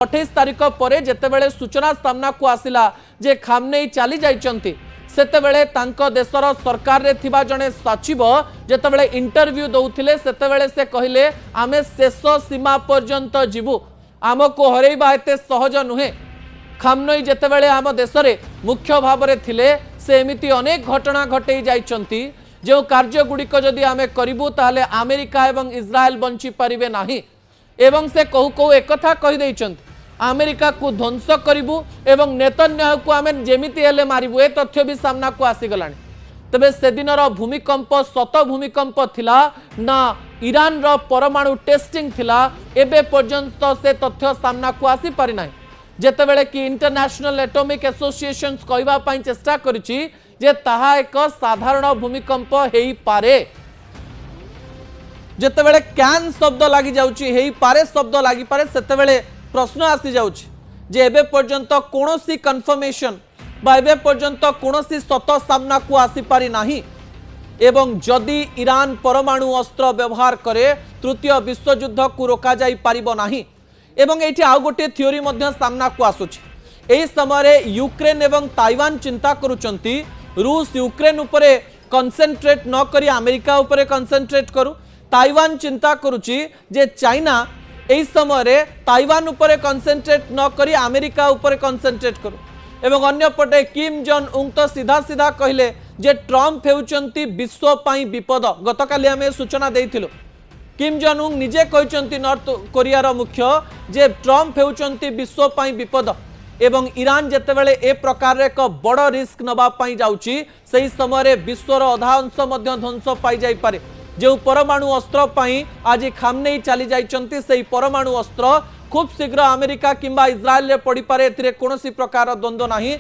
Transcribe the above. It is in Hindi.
28 तारिख पर जितेबले सूचना सामना को आसिला जे खामनेई चली जाइछंती सेतेबेले तांको देशर सरकार रे थिबा जने सचिव जेतेबेले इंटरव्यू दउथिले सेतेबेले से कहिले आमे शेष सीमा पर्यंत जीवु आमको हरैबा एते सहज नुहे। खामनेई जेतेबेले आम देश रे मुख्य भाव रे थिले से एमिति अनेक घटना घटई जाइछंती जो कार्य गुड़िक जदि आमे करिबु ताहले अमेरिका एवं इस्राएल बंची परिबे नाही एवं से कहू कहू एक कथा कहि दैछंती अमेरिका को ध्वंस करिबु एवं नेतन्याहू को आमे जेमिति हेले मारिबु ए तथ्य भी सामना को आसीगलानी। तबे से दिनर भूमिकंप सत भूमिकंप थिला ना ईरान रो परमाणु टेस्टिंग थिला एबे पर्यंत से तथ्य सामना को आसी पारि नाही। जेतेबेले कि इंटरनेशनल एटॉमिक एसोसिएशन कहबा पई चेष्टा करिछि जे ताहा एक साधारण भूमिकंप हेई पारे जेतेबेले कैन शब्द लागि जाउछि हेई पारे शब्द लागि पारे सेतेबेले प्रश्न आसी जाउछि जे एबे पर्यंत कोनोसी कन्फर्मेशन बा एबे पर्यंत कोनोसी सत सामना को आसी पारि नाही एवं जदि ईरान परमाणु अस्त्र व्यवहार करे तृतीय विश्व युद्ध को रोका जाई पारिबो नाही। एवं एठी आ गोटे थियोरी मध्य सामना को आसुछि एही समय यूक्रेन एवं ताइवान चिंता करूचंती रूस यूक्रेन उपरे कन्सेंट्रेट न करी अमेरिका उपरे कन्सेंट्रेट करू। ताइवान चिंता करूची जे चाइना एही समय ताइवान उपरे कन्सेंट्रेट न करी अमेरिका उपरे कन्सेंट्रेट करू। एवं अन्य पटे किम जॉन उंग तो सीधा सीधा कहले जे ट्रम्प हेउचंती विश्व पाई विपद। गतकाली आमे सूचना देइथिलु किम जॉन उंग निजे कहचंती नॉर्थ कोरिया रो मुख्य जे ट्रम्प हेउचंती विश्व पाई विपद एवं ईरान जेतेबेले ए प्रकार एक बड़ रिस्क नबा पाई जाउची सही समय विश्वर अधा अंश मध्य ध्वंस पाई जाई पारे। जो परमाणु अस्त्र पाई आज खामनेई चली जाइछंती सेही परमाणु अस्त्र खूब शीघ्र अमेरिका किंबा इस्राएल रे पड़ी पारे एथिरे कोनोसी प्रकार द्वंद्व नाही।